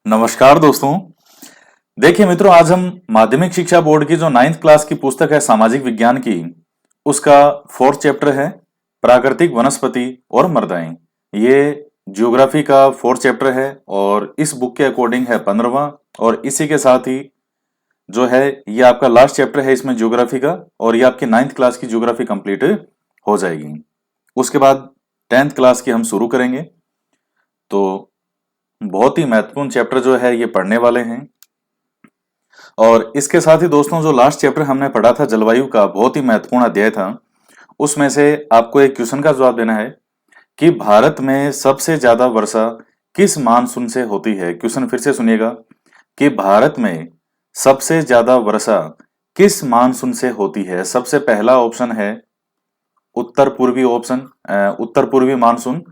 नमस्कार दोस्तों। देखिए मित्रों, आज हम माध्यमिक शिक्षा बोर्ड की जो 9th क्लास की पुस्तक है सामाजिक विज्ञान की, उसका 4th चैप्टर है प्राकृतिक वनस्पति और मृदाएं। ये ज्योग्राफी का 4th चैप्टर है और इस बुक के अकॉर्डिंग है 15वां। और इसी के साथ ही जो है ये आपका लास्ट चैप्टर है इसमें ज्योग्राफी का, और ये आपकी 9th क्लास की ज्योग्राफी कंप्लीट हो जाएगी। उसके बाद 10th क्लास की हम शुरू करेंगे। तो बहुत ही महत्वपूर्ण चैप्टर जो है ये पढ़ने वाले हैं। और इसके साथ ही दोस्तों, जो लास्ट चैप्टर हमने पढ़ा था जलवायु का, बहुत ही महत्वपूर्ण अध्याय था। उसमें से आपको एक क्वेश्चन का जवाब देना है कि भारत में सबसे ज्यादा वर्षा किस मानसून से होती है। क्वेश्चन फिर से सुनिएगा कि भारत में सबसे ज्यादा वर्षा किस मानसून से होती है। सबसे पहला ऑप्शन है उत्तर पूर्वी उत्तर पूर्वी मानसून।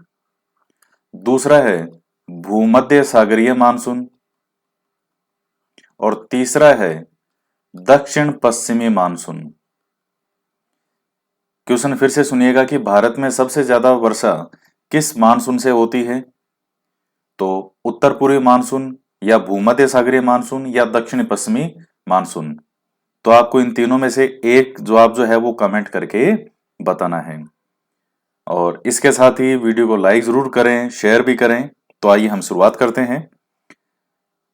दूसरा है भूमध्य सागरीय मानसून। और तीसरा है दक्षिण पश्चिमी मानसून। क्वेश्चन फिर से सुनिएगा कि भारत में सबसे ज्यादा वर्षा किस मानसून से होती है। तो उत्तर पूर्वी मानसून, या भूमध्य सागरीय मानसून, या दक्षिण पश्चिमी मानसून। तो आपको इन तीनों में से एक जवाब जो है वो कमेंट करके बताना है। और इसके साथ ही वीडियो को लाइक जरूर करें, शेयर भी करें। तो आइए हम शुरुआत करते हैं।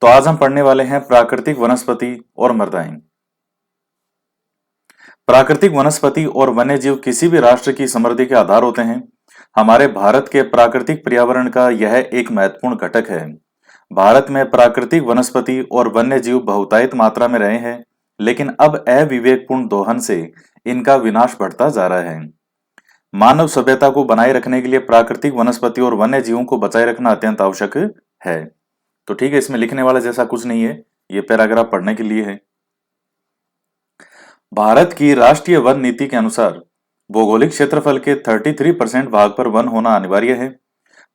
तो आज हम पढ़ने वाले हैं प्राकृतिक वनस्पति और मृदाएं। प्राकृतिक वनस्पति और वन्य जीव किसी भी राष्ट्र की समृद्धि के आधार होते हैं। हमारे भारत के प्राकृतिक पर्यावरण का यह एक महत्वपूर्ण घटक है। भारत में प्राकृतिक वनस्पति और वन्य जीव बहुतायत मात्रा में रहे हैं, लेकिन अब अविवेकपूर्ण दोहन से इनका विनाश बढ़ता जा रहा है। मानव सभ्यता को बनाए रखने के लिए प्राकृतिक वनस्पति और वन्य जीवों को बचाए रखना अत्यंत आवश्यक है। तो ठीक है, इसमें लिखने वाला जैसा कुछ नहीं है, ये पैराग्राफ पढ़ने के लिए है। भारत की राष्ट्रीय वन नीति के अनुसार भौगोलिक क्षेत्रफल के 33% भाग पर वन होना अनिवार्य है।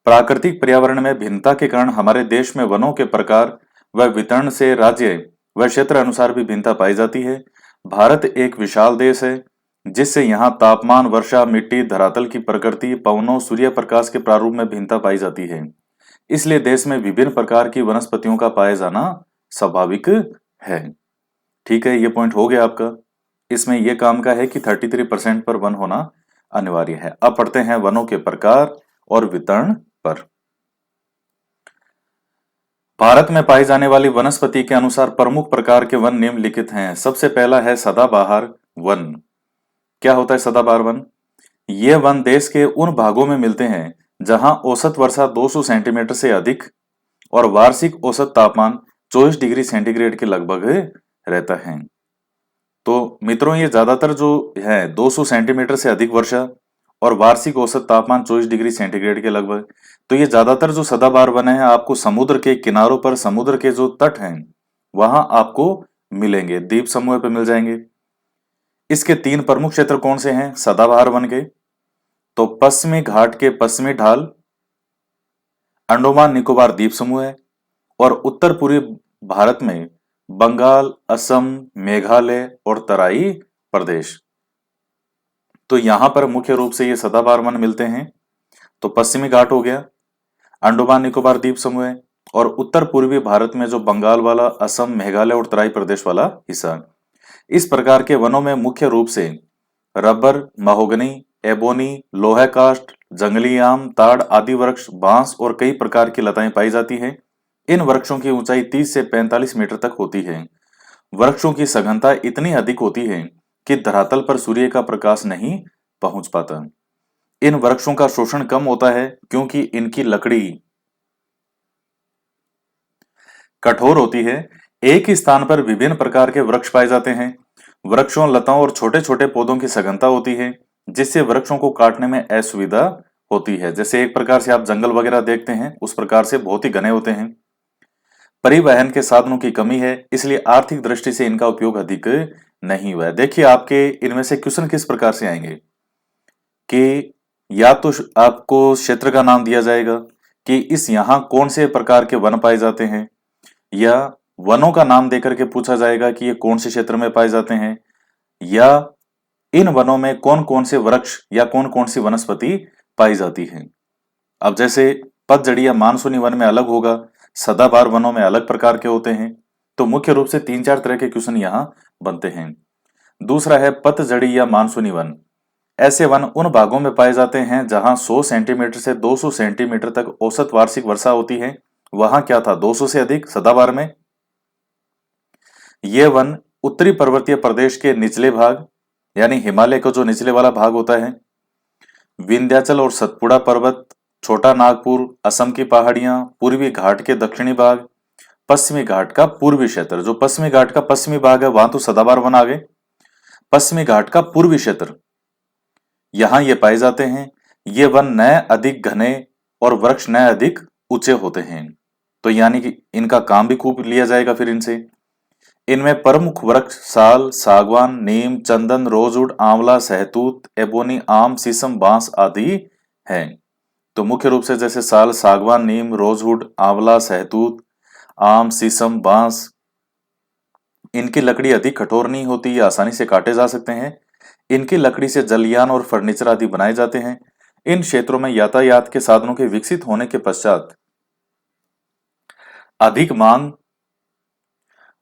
प्राकृतिक पर्यावरण में भिन्नता के कारण हमारे देश में वनों के प्रकार व वितरण से राज्य व क्षेत्र अनुसार भी भिन्नता पाई जाती है। भारत एक विशाल देश है, जिससे यहाँ तापमान, वर्षा, मिट्टी, धरातल की प्रकृति, पवनों, सूर्य प्रकाश के प्रारूप में भिन्नता पाई जाती है। इसलिए देश में विभिन्न प्रकार की वनस्पतियों का पाया जाना स्वाभाविक है। ठीक है, ये पॉइंट हो गया आपका। इसमें यह काम का है कि 33% पर वन होना अनिवार्य है। अब पढ़ते हैं वनों के प्रकार और वितरण पर। भारत में पाई जाने वाली वनस्पति के अनुसार प्रमुख प्रकार के वन निम्नलिखित हैं। सबसे पहला है सदाबहार वन। क्या होता है सदाबहार वन? ये वन देश के उन भागों में मिलते हैं जहां औसत वर्षा 200 सेंटीमीटर से अधिक और वार्षिक औसत तापमान 24 डिग्री सेंटीग्रेड के लगभग रहता है। तो मित्रों, ये ज्यादातर जो है 200 सेंटीमीटर से अधिक वर्षा और वार्षिक औसत तापमान 24 डिग्री सेंटीग्रेड के लगभग। तो ये ज्यादातर जो सदाबहार वन है आपको समुद्र के किनारों पर, समुद्र के जो तट हैं वहां आपको मिलेंगे, द्वीप समूह पे मिल जाएंगे। इसके 3 प्रमुख क्षेत्र कौन से हैं सदाबहार वन के? तो पश्चिमी घाट के पश्चिमी ढाल, अंडमान निकोबार द्वीप समूह है, और उत्तर पूर्वी भारत में बंगाल, असम, मेघालय और तराई प्रदेश। तो यहां पर मुख्य रूप से ये सदाबहार वन मिलते हैं। तो पश्चिमी घाट हो गया, अंडमान निकोबार द्वीप समूह है, और उत्तर पूर्वी भारत में जो बंगाल वाला, असम, मेघालय और तराई प्रदेश वाला हिस्सा। इस प्रकार के वनों में मुख्य रूप से रबर, महोगनी, एबोनी, लोहा काष्ठ, जंगली आम, ताड़ आदि वृक्ष, बांस और कई प्रकार की लताएं पाई जाती हैं। इन वृक्षों की ऊंचाई 30 से 45 मीटर तक होती है। वृक्षों की सघनता इतनी अधिक होती है कि धरातल पर सूर्य का प्रकाश नहीं पहुंच पाता। इन वृक्षों का शोषण कम होता है क्योंकि इनकी लकड़ी कठोर होती है। एक ही स्थान पर विभिन्न प्रकार के वृक्ष पाए जाते हैं। वृक्षों, लताओं और छोटे छोटे पौधों की सघनता होती है, जिससे वृक्षों को काटने में असुविधा होती है। जैसे एक प्रकार से आप जंगल वगैरह देखते हैं, उस प्रकार से बहुत ही घने होते हैं। परिवहन के साधनों की कमी है, इसलिए आर्थिक दृष्टि से इनका उपयोग अधिक नहीं हुआ है। देखिए, आपके इनमें से क्वेश्चन किस प्रकार से आएंगे कि या तो आपको क्षेत्र का नाम दिया जाएगा कि इस यहाँ कौन से प्रकार के वन पाए जाते हैं, या वनों का नाम देकर के पूछा जाएगा कि ये कौन से क्षेत्र में पाए जाते हैं, या इन वनों में कौन कौन से वृक्ष या कौन कौन सी वनस्पति पाई जाती है। अब जैसे पतझड़ी या मानसूनी वन में अलग होगा, सदाबहार वनों में अलग प्रकार के होते हैं। तो मुख्य रूप से 3-4 तरह के क्वेश्चन यहाँ बनते हैं। दूसरा है पतझड़ी या मानसूनी वन। ऐसे वन उन भागों में पाए जाते हैं जहां 100 सेंटीमीटर से 200 सेंटीमीटर तक औसत वार्षिक वर्षा होती है। वहां क्या था, 200 से अधिक सदाबहार में। ये वन उत्तरी पर्वतीय प्रदेश के निचले भाग यानी हिमालय का जो निचले वाला भाग होता है, विंध्याचल और सतपुड़ा पर्वत, छोटा नागपुर, असम की पहाड़ियां, पूर्वी घाट के दक्षिणी भाग, पश्चिमी घाट का पूर्वी क्षेत्र। जो पश्चिमी घाट का पश्चिमी भाग है वहां तो सदाबहार वन आ गए। पश्चिमी घाट का पूर्वी क्षेत्र, यहां ये पाए जाते हैं। ये वन नए अधिक घने और वृक्ष नए अधिक ऊंचे होते हैं। तो यानी कि इनका काम भी खूब लिया जाएगा फिर इनसे। इनमें प्रमुख वृक्ष साल, सागवान, नीम, चंदन, रोजवुड, आंवला, सहतूत, एबोनी, आम, शीशम, बांस आदि हैं। तो मुख्य रूप से जैसे साल, सागवान, नीम, रोजवुड, आंवला, सहतूत, आम, शीशम, बांस, इनकी लकड़ी अधिक कठोर नहीं होती, ये आसानी से काटे जा सकते हैं। इनकी लकड़ी से जलयान और फर्नीचर आदि बनाए जाते हैं। इन क्षेत्रों में यातायात के साधनों के विकसित होने के पश्चात अधिक मांग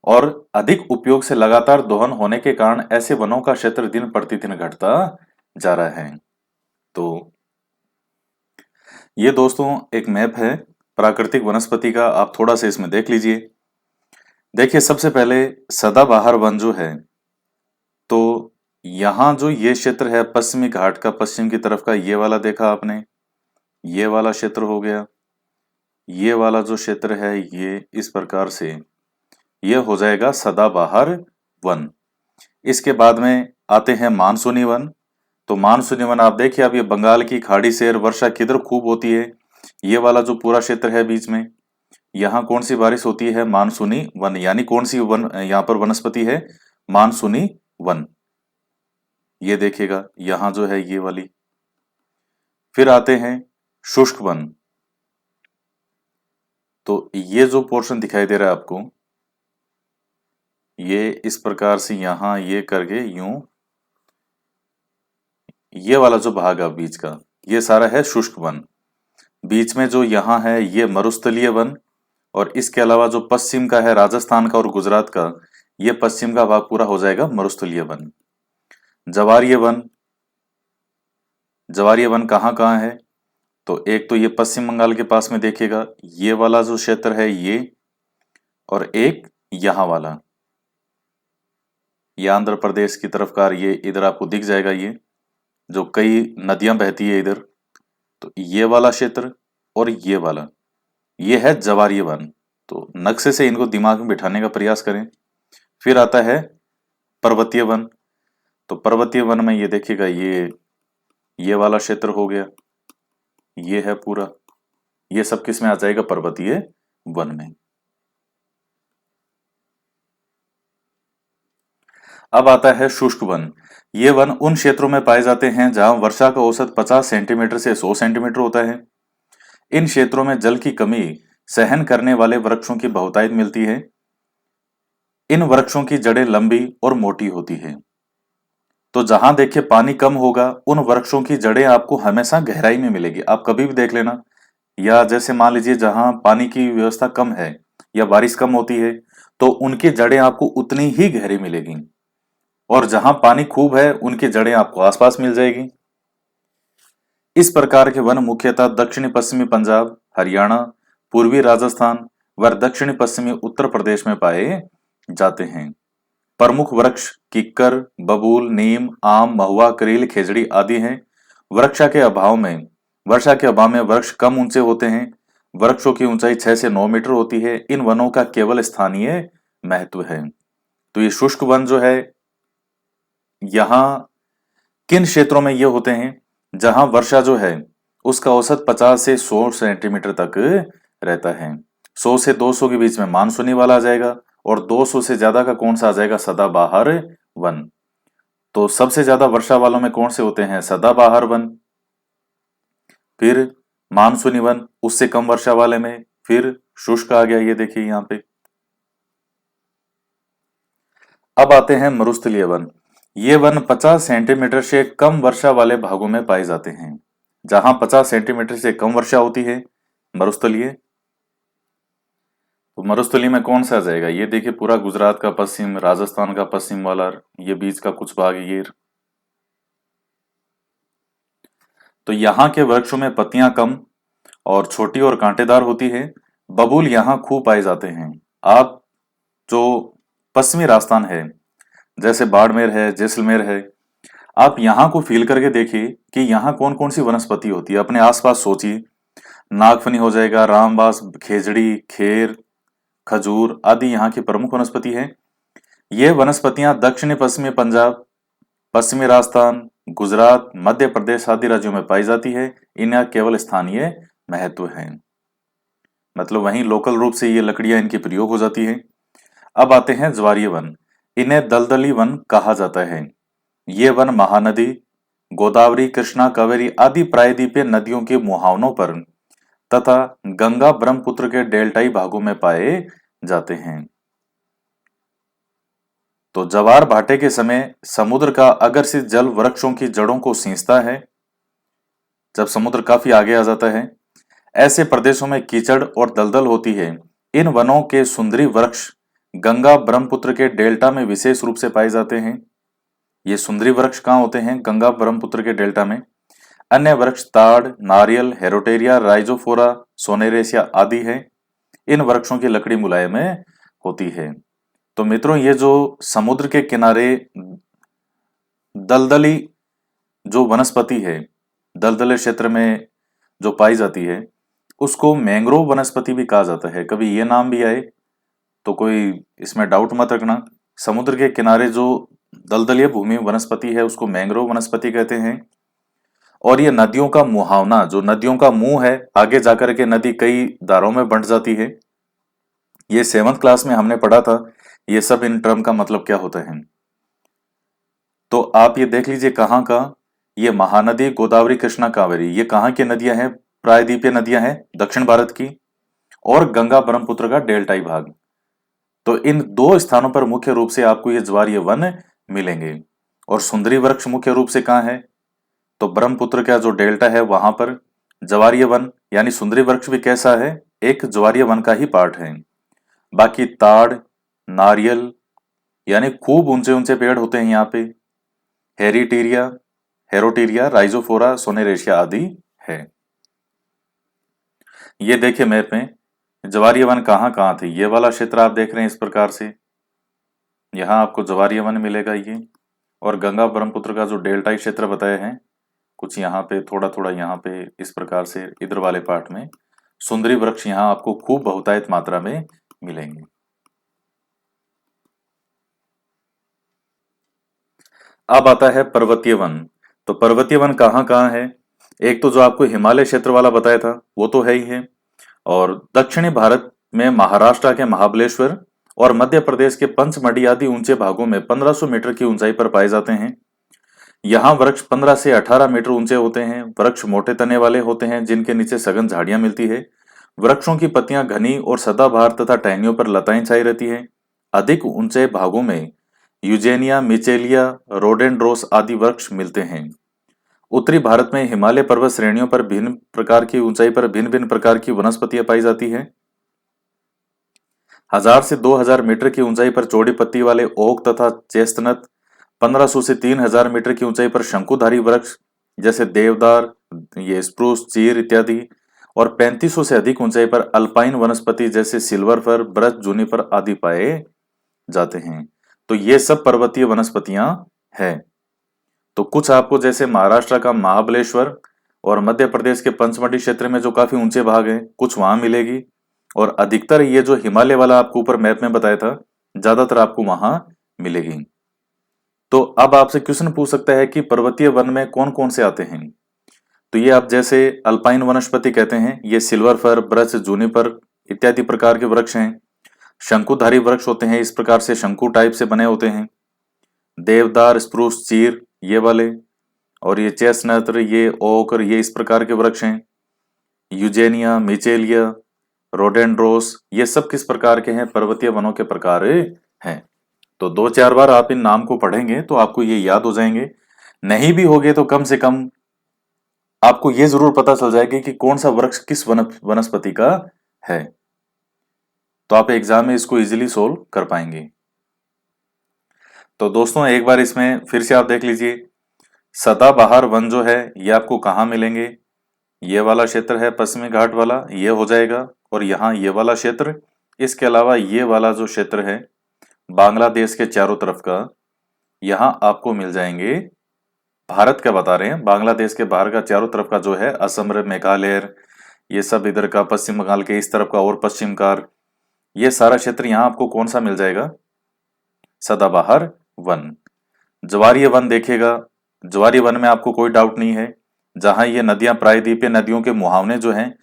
और अधिक उपयोग से लगातार दोहन होने के कारण ऐसे वनों का क्षेत्र दिन प्रतिदिन घटता जा रहा है। तो ये दोस्तों एक मैप है प्राकृतिक वनस्पति का, आप थोड़ा सा इसमें देख लीजिए। देखिए सबसे पहले सदाबहार वन जो है, तो यहां जो ये क्षेत्र है पश्चिमी घाट का पश्चिम की तरफ का, ये वाला देखा आपने, ये वाला क्षेत्र हो गया। ये वाला जो क्षेत्र है ये इस प्रकार से ये हो जाएगा सदाबहार वन। इसके बाद में आते हैं मानसूनी वन। तो मानसूनी वन आप देखिए, अब ये बंगाल की खाड़ी से वर्षा किधर खूब होती है, ये वाला जो पूरा क्षेत्र है बीच में, यहाँ कौन सी बारिश होती है, मानसूनी वन। यानी कौन सी वन यहाँ पर वनस्पति है, मानसूनी वन। ये देखिएगा यहां जो है ये वाली। फिर आते हैं शुष्क वन। तो ये जो पोर्शन दिखाई दे रहा है आपको, ये इस प्रकार से यहां ये करके यूं, ये वाला जो भाग है बीच का, ये सारा है शुष्क वन। बीच में जो यहाँ है ये मरुस्थलीय वन, और इसके अलावा जो पश्चिम का है राजस्थान का और गुजरात का, ये पश्चिम का भाग पूरा हो जाएगा मरुस्थलीय वन। जवारीय वन, जवारीय वन कहाँ कहाँ है, तो एक तो ये पश्चिम बंगाल के पास में देखिएगा, ये वाला जो क्षेत्र है ये, और एक यहाँ वाला, ये आंध्र प्रदेश की तरफ का, ये इधर आपको दिख जाएगा, ये जो कई नदियां बहती है इधर। तो ये वाला क्षेत्र और ये वाला, ये है जवारीय वन। तो नक्शे से इनको दिमाग में बिठाने का प्रयास करें। फिर आता है पर्वतीय वन। तो पर्वतीय वन में ये देखिएगा, ये वाला क्षेत्र हो गया, ये है पूरा, ये सब किस में आ जाएगा, पर्वतीय वन में। अब आता है शुष्क वन। ये वन उन क्षेत्रों में पाए जाते हैं जहां वर्षा का औसत 50 सेंटीमीटर से 100 सेंटीमीटर होता है। इन क्षेत्रों में जल की कमी सहन करने वाले वृक्षों की बहुतायत मिलती है। इन वृक्षों की जड़ें लंबी और मोटी होती है। तो जहां देखिए पानी कम होगा, उन वृक्षों की जड़ें आपको हमेशा गहराई में मिलेगी। आप कभी भी देख लेना, या जैसे मान लीजिए जहां पानी की व्यवस्था कम है या बारिश कम होती है, तो उनकी जड़ें आपको उतनी ही गहरी मिलेगी, और जहां पानी खूब है उनकी जड़ें आपको आसपास मिल जाएगी। इस प्रकार के वन मुख्यतः दक्षिणी पश्चिमी पंजाब, हरियाणा, पूर्वी राजस्थान व दक्षिणी पश्चिमी उत्तर प्रदेश में पाए जाते हैं। प्रमुख वृक्ष किक्कर, बबूल, नीम, आम, महुआ, करील, खेजड़ी आदि हैं। वर्षा के अभाव में वृक्ष कम ऊंचे होते हैं। वृक्षों की ऊंचाई 6 से 9 मीटर होती है। इन वनों का केवल स्थानीय महत्व है। तो ये शुष्क वन जो है, यहाँ किन क्षेत्रों में ये होते हैं, जहां वर्षा जो है उसका औसत 50 से 100 सेंटीमीटर तक रहता है। 100 से 200 के बीच में मानसूनी वाला आ जाएगा, और 200 से ज्यादा का कौन सा आ जाएगा, सदाबहार वन। तो सबसे ज्यादा वर्षा वालों में कौन से होते हैं, सदाबहार वन। फिर मानसूनी वन उससे कम वर्षा वाले में, फिर शुष्क आ गया, ये देखिए यहाँ पे। अब आते हैं मरुस्थलीय वन। ये वन 50 सेंटीमीटर से कम वर्षा वाले भागों में पाए जाते हैं। जहां 50 सेंटीमीटर से कम वर्षा होती है, मरुस्थलीय। तो मरुस्थली में कौन सा आ जाएगा? ये देखिए पूरा गुजरात का पश्चिम, राजस्थान का पश्चिम वाला, ये बीच का कुछ भाग ये। तो यहाँ के वृक्षों में पत्तियां कम और छोटी और कांटेदार होती है। बबूल यहाँ खूब पाए जाते हैं। आप जो पश्चिमी राजस्थान है, जैसे बाड़मेर है, जैसलमेर है, आप यहाँ को फील करके देखिए कि यहाँ कौन कौन सी वनस्पति होती है। अपने आसपास सोचिए, नागफनी हो जाएगा, रामबास, खेजड़ी, खेर, खजूर आदि यहाँ की प्रमुख वनस्पति है। ये वनस्पतियां दक्षिणी पश्चिमी पंजाब, पश्चिमी राजस्थान, गुजरात, मध्य प्रदेश आदि राज्यों में पाई जाती है। इनका केवल स्थानीय महत्व है, मतलब वहीं लोकल रूप से ये लकड़ियां इनकी प्रयोग हो जाती है। अब आते हैं ज्वारीय वन। इन्हें दलदली वन कहा जाता है। ये वन महानदी, गोदावरी, कृष्णा, कावेरी आदि प्रायद्वीपीय नदियों के मुहावनों पर तथा गंगा ब्रह्मपुत्र के डेल्टाई भागों में पाए जाते हैं। तो जवार भाटे के समय समुद्र का अग्रसित जल वृक्षों की जड़ों को सींचता है। जब समुद्र काफी आगे आ जाता है, ऐसे प्रदेशों में कीचड़ और दलदल होती है। इन वनों के सुंदरी वृक्ष गंगा ब्रह्मपुत्र के डेल्टा में विशेष रूप से पाए जाते हैं। ये सुंदरी वृक्ष कहाँ होते हैं? गंगा ब्रह्मपुत्र के डेल्टा में। अन्य वृक्ष ताड़, नारियल, हेरोटेरिया, राइजोफोरा, सोनेरेसिया आदि है। इन वृक्षों की लकड़ी मुलायम होती है। तो मित्रों, ये जो समुद्र के किनारे दलदली जो वनस्पति है, दलदले क्षेत्र में जो पाई जाती है, उसको मैंग्रोव वनस्पति भी कहा जाता है। कभी ये नाम भी आए तो कोई इसमें डाउट मत रखना। समुद्र के किनारे जो दलदलीय भूमि वनस्पति है उसको मैंग्रोव वनस्पति कहते हैं। और ये नदियों का मुहावना, जो नदियों का मुंह है, आगे जाकर के नदी कई धारों में बंट जाती है। ये 7th क्लास में हमने पढ़ा था। ये सब इन टर्म का मतलब क्या होता है। तो आप ये देख लीजिए कहाँ का, ये महानदी, गोदावरी, कृष्णा, कावेरी, ये कहाँ की नदियां हैं? प्रायद्वीपीय नदियां हैं दक्षिण भारत की। और गंगा ब्रह्मपुत्र का डेल्टाई भाग। तो इन दो स्थानों पर मुख्य रूप से आपको ये ज्वारीय वन मिलेंगे। और सुंदरी वृक्ष मुख्य रूप से कहाँ है? तो ब्रह्मपुत्र का जो डेल्टा है वहां पर। ज्वारीय वन यानी सुंदरी वृक्ष भी कैसा है? एक ज्वारीय वन का ही पार्ट है। बाकी ताड़, नारियल यानी खूब ऊंचे ऊंचे पेड़ होते हैं यहाँ पे। हेरिटीरिया, हेरोटीरिया, राइजोफोरा, सोनेरेशिया आदि है। ये देखिए मैप में ज्वारीय वन कहाँ कहाँ थे। ये वाला क्षेत्र आप देख रहे हैं इस प्रकार से, यहाँ आपको ज्वारीय वन मिलेगा ये। और गंगा ब्रह्मपुत्र का जो डेल्टाई क्षेत्र बताया है, कुछ यहाँ पे, थोड़ा थोड़ा यहाँ पे, इस प्रकार से इधर वाले पार्ट में सुंदरी वृक्ष यहाँ आपको खूब बहुतायत मात्रा में मिलेंगे। अब आता है पर्वतीय वन। तो पर्वतीय वन कहाँ कहाँ है? एक तो जो आपको हिमालय क्षेत्र वाला बताया था वो तो है ही है। और दक्षिणी भारत में महाराष्ट्र के महाबलेश्वर और मध्य प्रदेश के पंचमढ़ी आदि ऊंचे भागों में 1500 मीटर की ऊंचाई पर पाए जाते हैं। यहाँ वृक्ष 15 से 18 मीटर ऊंचे होते हैं। वृक्ष मोटे तने वाले होते हैं जिनके नीचे सघन झाड़ियां मिलती है। वृक्षों की पत्तियां घनी और सदाबहार तथा टहनियों पर लताएं छाई रहती है। अधिक ऊंचे भागों में यूजेनिया, मिचेलिया, रोडेंड्रोस आदि वृक्ष मिलते हैं। उत्तरी भारत में हिमालय पर्वत श्रेणियों पर भिन्न प्रकार की ऊंचाई पर भिन्न भिन्न प्रकार की वनस्पतियां पाई जाती है। 1000 से 2000 मीटर की ऊंचाई पर चौड़ी पत्ती वाले ओक तथा चेस्टनट, 1500 से 3000 मीटर की ऊंचाई पर शंकुधारी वृक्ष जैसे देवदार, ये स्प्रूस, चीर इत्यादि, और 3500 से अधिक ऊंचाई पर अल्पाइन वनस्पति जैसे सिल्वर फर, ब्रज, जूनिपर आदि पाए जाते हैं। तो ये सब पर्वतीय वनस्पतियां हैं। तो कुछ आपको जैसे महाराष्ट्र का महाबलेश्वर और मध्य प्रदेश के पंचमढ़ी क्षेत्र में जो काफी ऊंचे भाग हैं, कुछ वहां मिलेगी। और अधिकतर ये जो हिमालय वाला आपको ऊपर मैप में बताया था, ज्यादातर आपको वहां मिलेगी। तो अब आपसे क्वेश्चन पूछ सकता है कि पर्वतीय वन में कौन कौन से आते हैं। तो ये आप जैसे अल्पाइन वनस्पति कहते हैं, ये सिल्वर फर, ब्रज, जूनिपर इत्यादि प्रकार के वृक्ष हैं। शंकुधारी वृक्ष होते हैं, इस प्रकार से शंकु टाइप से बने होते हैं। देवदार, स्प्रूस, चीर ये वाले, और ये चेस्टनट, ये ओक, ये इस प्रकार के वृक्ष हैं। यूजेनिया, मिचेलिया, रोडेंड्रोस ये सब किस प्रकार के हैं? पर्वतीय वनों के प्रकार हैं। तो 2-4 बार आप इन नाम को पढ़ेंगे तो आपको ये याद हो जाएंगे। नहीं भी होगे तो कम से कम आपको ये जरूर पता चल जाएगा कि कौन सा वृक्ष किस वनस्पति का है। तो आप एग्जाम में इसको इजीली सोल्व कर पाएंगे। तो दोस्तों एक बार इसमें फिर से आप देख लीजिए, सदाबहार वन जो है ये आपको कहाँ मिलेंगे। ये वाला क्षेत्र है पश्चिमी घाट वाला, ये हो जाएगा, और यहाँ ये वाला क्षेत्र। इसके अलावा ये वाला जो क्षेत्र है बांग्लादेश के चारों तरफ का, यहाँ आपको मिल जाएंगे। भारत का बता रहे हैं, बांग्लादेश के बाहर का चारों तरफ का जो है असम, मेघालय, ये सब इधर का, पश्चिम बंगाल के इस तरफ का और पश्चिम का, ये सारा क्षेत्र यहाँ आपको कौन सा मिल जाएगा, सदाबहार वन। ज्वारीय वन देखिएगा, ज्वारीय वन में आपको कोई डाउट नहीं है, जहां ये नदियां प्रायद्वीपीय नदियों के मुहावने जो हैं,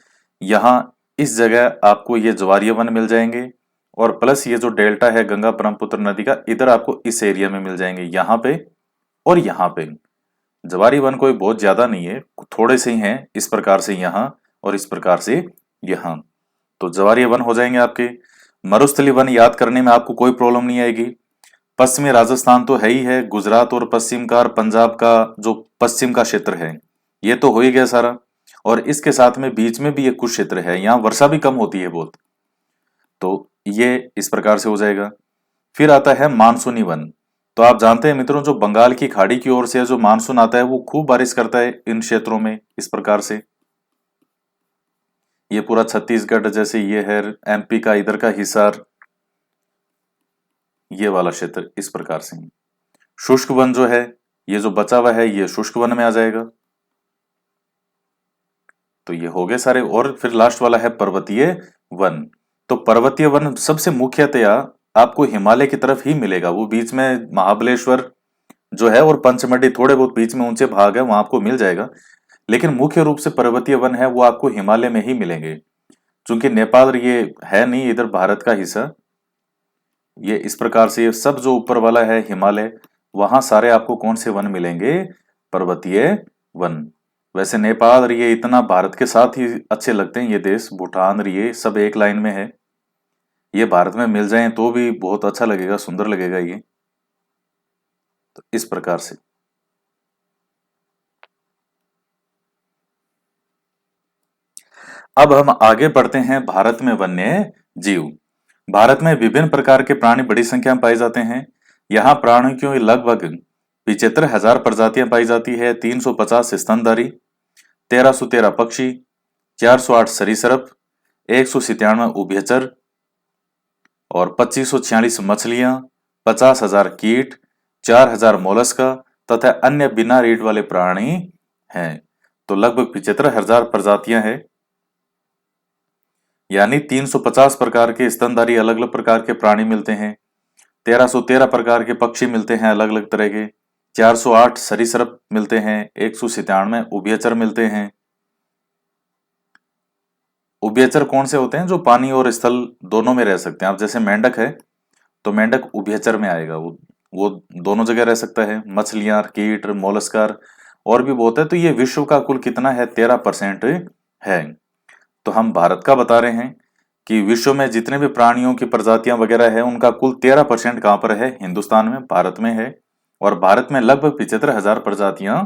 यहाँ इस जगह आपको ये ज्वारीय वन मिल जाएंगे। और प्लस ये जो डेल्टा है गंगा ब्रह्मपुत्र नदी का, इधर आपको इस एरिया में मिल जाएंगे, यहाँ पे और यहाँ पे। ज्वारीय वन कोई बहुत ज्यादा नहीं है, थोड़े से ही हैं, इस प्रकार से यहाँ और इस प्रकार से यहाँ। तो ज्वारीय वन हो जाएंगे आपके। मरुस्थली वन याद करने में आपको कोई प्रॉब्लम नहीं आएगी। पश्चिमी राजस्थान तो है ही है, गुजरात और पश्चिम का और पंजाब का जो पश्चिम का क्षेत्र है ये तो हो ही गया सारा, और इसके साथ में बीच में भी एक कुछ क्षेत्र है, यहाँ वर्षा भी कम होती है बहुत, तो ये इस प्रकार से हो जाएगा। फिर आता है मानसूनी वन। तो आप जानते हैं मित्रों, जो बंगाल की खाड़ी की ओर से जो मानसून आता है वो खूब बारिश करता है इन क्षेत्रों में, इस प्रकार से। ये पूरा छत्तीसगढ़, जैसे ये है एमपी का इधर का हिसार, ये वाला क्षेत्र इस प्रकार से। शुष्क वन जो है, ये जो बचा हुआ है ये शुष्क वन में आ जाएगा। तो ये हो गए सारे। और फिर लास्ट वाला है पर्वतीय वन। तो पर्वतीय वन सबसे मुख्यतया आपको हिमालय की तरफ ही मिलेगा, वो बीच में महाबलेश्वर जो है और पंचमढ़ी थोड़े बहुत बीच में ऊंचे भाग है वहां आपको मिल जाएगा, लेकिन मुख्य रूप से पर्वतीय वन है वो आपको हिमालय में ही मिलेंगे। चूंकि नेपाल ये है नहीं इधर भारत का हिस्सा, ये इस प्रकार से ये सब जो ऊपर वाला है हिमालय, वहां सारे आपको कौन से वन मिलेंगे, पर्वतीय वन। वैसे नेपाल और ये इतना भारत के साथ ही अच्छे लगते हैं ये देश, भूटान और ये सब एक लाइन में है, ये भारत में मिल जाएं तो भी बहुत अच्छा लगेगा, सुंदर लगेगा ये। तो इस प्रकार से अब हम आगे बढ़ते हैं। भारत में वन्य जीव। भारत में विभिन्न प्रकार के प्राणी बड़ी संख्या में पाए जाते हैं। यहाँ प्राणियों की लगभग 75,000 प्रजातियां पाई जाती है। 350 स्तनधारी, 1313 पक्षी, 408 सरीसृप, 197 उभयचर और 2546 मछलियां, 50,000 कीट, 4,000 मोलस्का तथा अन्य बिना रीढ़ वाले प्राणी हैं। तो लगभग 75,000 प्रजातियां हैं, यानी 350 प्रकार के स्तनधारी अलग अलग प्रकार के प्राणी मिलते हैं, 1313 प्रकार के पक्षी मिलते हैं अलग अलग तरह के, 408 सरीसृप मिलते हैं, 197 उभयचर मिलते हैं। उभयचर कौन से होते हैं, जो पानी और स्थल दोनों में रह सकते हैं। आप जैसे मेंढक है तो मेंढक उभयचर में आएगा, वो दोनों जगह रह सकता है। मछलियां, कीट, मोलस्कार और भी बहुत है। तो ये विश्व का कुल कितना है, 13% है। तो हम भारत का बता रहे हैं कि विश्व में जितने भी प्राणियों की प्रजातियां वगैरह है उनका कुल 13% कहां पर है, हिंदुस्तान में, भारत में है। और भारत में लगभग 75,000 प्रजातियां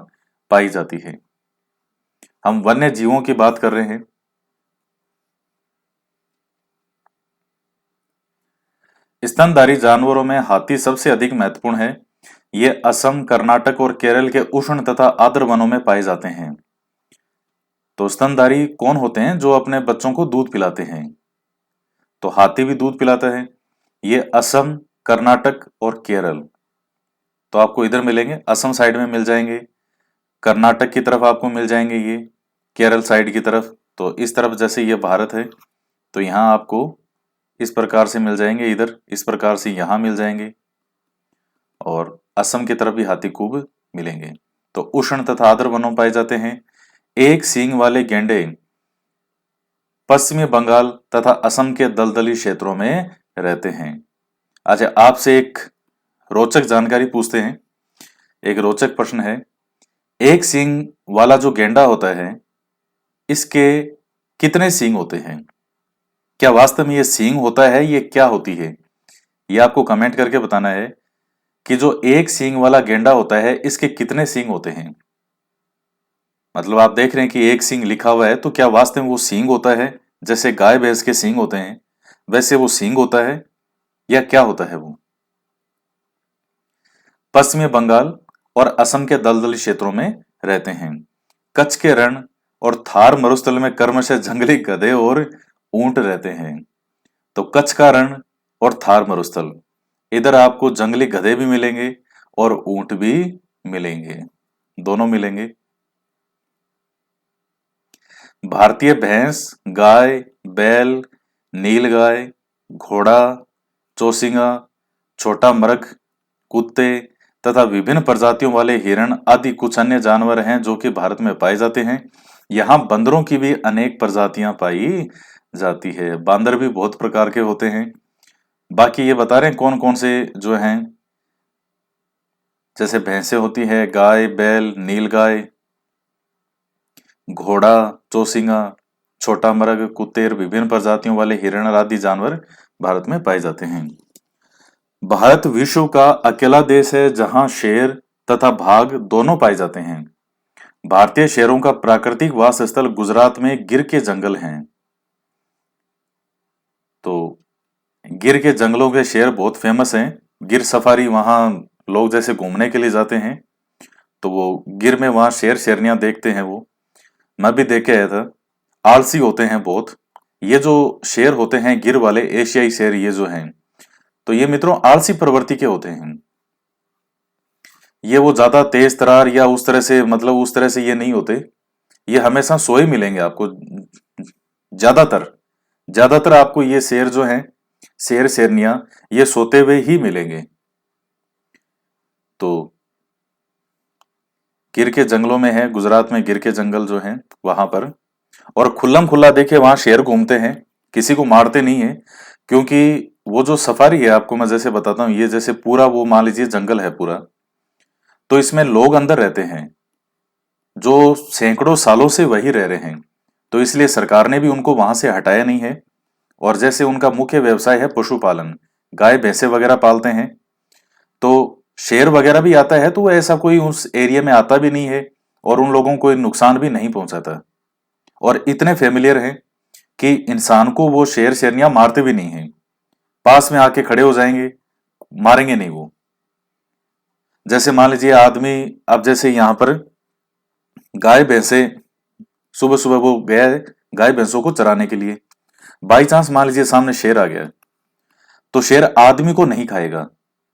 पाई जाती है। हम वन्य जीवों की बात कर रहे हैं। स्तनधारी जानवरों में हाथी सबसे अधिक महत्वपूर्ण है। ये असम, कर्नाटक और केरल के उष्ण तथा आर्द्र वनों में पाए जाते हैं। तो स्तनधारी कौन होते हैं, जो अपने बच्चों को दूध पिलाते हैं। तो हाथी भी दूध पिलाता है। ये असम, कर्नाटक और केरल, तो आपको इधर मिलेंगे, असम साइड में मिल जाएंगे, कर्नाटक की तरफ आपको मिल जाएंगे, ये केरल साइड की तरफ। तो इस तरफ जैसे ये भारत है तो यहाँ आपको इस प्रकार से मिल जाएंगे, इधर इस प्रकार से यहाँ मिल जाएंगे, और असम की तरफ भी हाथी खूब मिलेंगे। तो उष्ण तथा आर्द्र वनों पाए जाते हैं। एक सींग वाले गैंडे पश्चिमी बंगाल तथा असम के दलदली क्षेत्रों में रहते हैं। अच्छा, आपसे एक रोचक जानकारी पूछते हैं। एक रोचक प्रश्न है, एक सींग वाला जो गेंडा होता है इसके कितने सींग होते हैं? क्या वास्तव में ये सींग होता है, ये क्या होती है? ये आपको कमेंट करके बताना है कि जो एक सींग वाला गेंडा होता है इसके कितने सींग होते हैं। मतलब आप देख रहे हैं कि एक सींग लिखा हुआ है, तो क्या वास्तव में वो सींग होता है, जैसे गाय भैंस के सींग होते हैं, वैसे वो सींग होता है या क्या होता है वो? पश्चिमी बंगाल और असम के दलदली क्षेत्रों में रहते हैं। कच्छ के रण और थार मरुस्थल में क्रमशः जंगली गधे और ऊंट रहते हैं। तो कच्छ का रण और थार मरुस्थल, इधर आपको जंगली गधे भी मिलेंगे और ऊंट भी मिलेंगे, दोनों मिलेंगे। भारतीय भैंस, गाय, बैल, नीलगाय, घोड़ा, चौसिंगा, छोटा मरग, कुत्ते तथा विभिन्न प्रजातियों वाले हिरण आदि कुछ अन्य जानवर हैं जो कि भारत में पाए जाते हैं। यहाँ बंदरों की भी अनेक प्रजातियां पाई जाती है। बांदर भी बहुत प्रकार के होते हैं। बाकी ये बता रहे हैं कौन कौन से जो हैं, जैसे भैंसे होती है, गाय, बैल, नीलगाय, घोड़ा, चौसिंगा, छोटा मरग, कुत्ते और विभिन्न प्रजातियों वाले हिरण आदि जानवर भारत में पाए जाते हैं। भारत विश्व का अकेला देश है जहां शेर तथा बाघ दोनों पाए जाते हैं। भारतीय शेरों का प्राकृतिक वास स्थल गुजरात में गिर के जंगल हैं। तो गिर के जंगलों के शेर बहुत फेमस हैं। गिर सफारी, वहां लोग जैसे घूमने के लिए जाते हैं तो वो गिर में वहां शेर शेरनियां देखते हैं। वो मैं भी देख के आया था। आलसी होते हैं बहुत। ये जो शेर होते हैं गिर वाले, एशियाई शेर ये जो हैं, तो ये मित्रों आलसी प्रवृत्ति के होते हैं। ये वो ज्यादा तेज तरार या उस तरह से, मतलब उस तरह से ये नहीं होते। ये हमेशा सोए मिलेंगे आपको। ज्यादातर ज्यादातर आपको ये शेर जो हैं, शेर शेरनियां, ये सोते हुए ही मिलेंगे। तो गिर के जंगलों में है, गुजरात में गिर के जंगल जो हैं वहां पर, और खुल्लम खुल्ला देखिए वहां शेर घूमते हैं, किसी को मारते नहीं है। क्योंकि वो जो सफारी है, आपको मैं जैसे बताता हूँ, ये जैसे पूरा वो मान लीजिए जंगल है पूरा, तो इसमें लोग अंदर रहते हैं जो सैकड़ों सालों से वही रह रहे हैं। तो इसलिए सरकार ने भी उनको वहां से हटाया नहीं है। और जैसे उनका मुख्य व्यवसाय है पशुपालन, गाय भैंसे वगैरह पालते हैं, तो शेर वगैरह भी आता है तो वो ऐसा कोई उस एरिया में आता भी नहीं है और उन लोगों को कोई नुकसान भी नहीं पहुंचाता। और इतने फेमिलियर हैं कि इंसान को वो शेर शेरनियां मारते भी नहीं हैं। पास में आके खड़े हो जाएंगे, मारेंगे नहीं वो। जैसे मान लीजिए आदमी, अब जैसे यहाँ पर गाय भैंसे, सुबह सुबह वो गया है गाय भैंसों को चराने के लिए, बाई चांस मान लीजिए सामने शेर आ गया, तो शेर आदमी को नहीं खाएगा।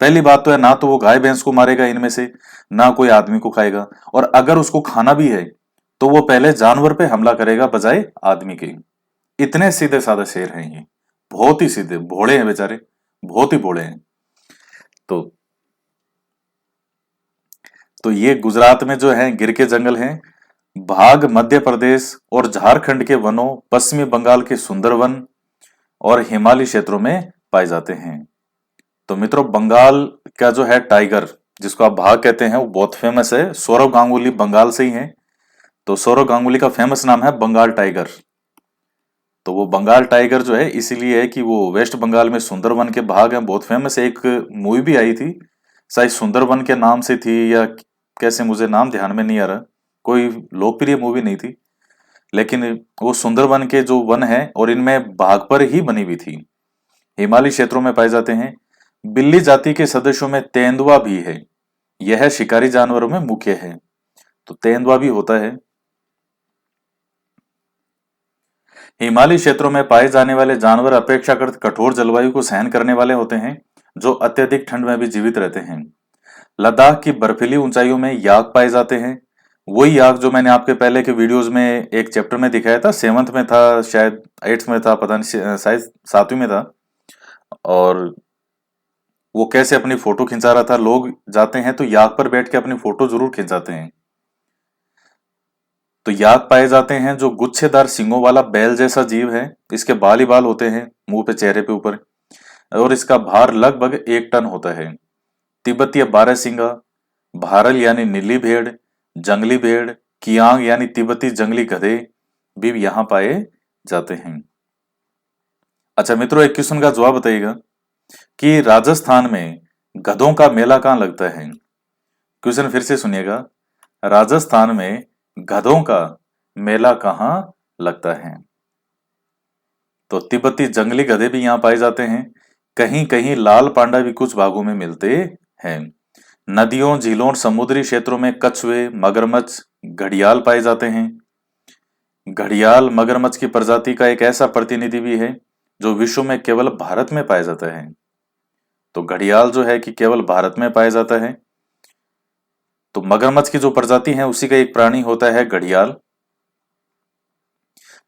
पहली बात तो है, ना तो वो गाय भैंस को मारेगा इनमें से, ना कोई आदमी को खाएगा। और अगर उसको खाना भी है तो वो पहले जानवर पे हमला करेगा बजाय आदमी के। इतने सीधे साधे शेर हैं ये, बहुत ही सीधे, भोले हैं बेचारे, बहुत ही भोले हैं। तो ये गुजरात में जो है गिर के जंगल हैं। भाग मध्य प्रदेश और झारखंड के वनों, पश्चिमी बंगाल के सुंदरवन और हिमालयी क्षेत्रों में पाए जाते हैं। तो मित्रों, बंगाल का जो है टाइगर, जिसको आप भाग कहते हैं, वो बहुत फेमस है। सौरव गांगुली बंगाल से ही हैं। तो सौरव गांगुली का फेमस नाम है बंगाल टाइगर। तो वो बंगाल टाइगर जो है इसीलिए है कि वो वेस्ट बंगाल में सुंदरवन के भाग हैं, बहुत फेमस है। एक मूवी भी आई थी, शायद सुंदरवन के नाम से थी या कैसे, मुझे नाम ध्यान में नहीं आ रहा। कोई लोकप्रिय मूवी नहीं थी, लेकिन वो सुंदरवन के जो वन है और इनमें बाघ पर ही बनी हुई थी। हिमालयी क्षेत्रों में पाए जाते हैं। बिल्ली जाति के सदस्यों में तेंदुआ भी है। यह शिकारी जानवरों में मुख्य है। तो तेंदुआ भी होता है। हिमालयी क्षेत्रों में पाए जाने वाले जानवर अपेक्षाकृत कठोर जलवायु को सहन करने वाले होते हैं, जो अत्यधिक ठंड में भी जीवित रहते हैं। लद्दाख की बर्फीली ऊंचाइयों में याक पाए जाते हैं। वही याक जो मैंने आपके पहले के वीडियोस में एक चैप्टर में दिखाया था, 7th में था शायद, 8th में था, पता नहीं, शायद 7वीं में था। और वो कैसे अपनी फोटो खिंचा रहा था। लोग जाते हैं तो याक पर बैठ के अपनी फोटो जरूर खिंचाते हैं। तो याक पाए जाते हैं जो गुच्छेदार सींगों वाला बैल जैसा जीव है। इसके बाल ही बाल होते हैं मुंह पे, चेहरे पे ऊपर, और इसका भार लगभग 1 टन होता है। तिब्बतीय बारहसिंगा, भारल यानी नीली भेड़, जंगली भेड़, कियांग यानी तिब्बती जंगली गधे भी यहाँ पाए जाते हैं। अच्छा मित्रों, एक क्वेश्चन का जवाब बताइएगा कि राजस्थान में गधों का मेला कहाँ लगता है। क्वेश्चन फिर से सुनिएगा, राजस्थान में गधों का मेला कहाँ लगता है। तो तिब्बती जंगली गधे भी यहाँ पाए जाते हैं। कहीं कहीं लाल पांडा भी कुछ भागों में मिलते हैं। नदियों, झीलों और समुद्री क्षेत्रों में कछुए, मगरमच्छ, घड़ियाल पाए जाते हैं। घड़ियाल मगरमच्छ की प्रजाति का एक ऐसा प्रतिनिधि भी है जो विश्व में केवल भारत में पाया जाता है। तो घड़ियाल जो है कि केवल भारत में पाया जाता है। तो मगरमच्छ की जो प्रजाति है उसी का एक प्राणी होता है घड़ियाल।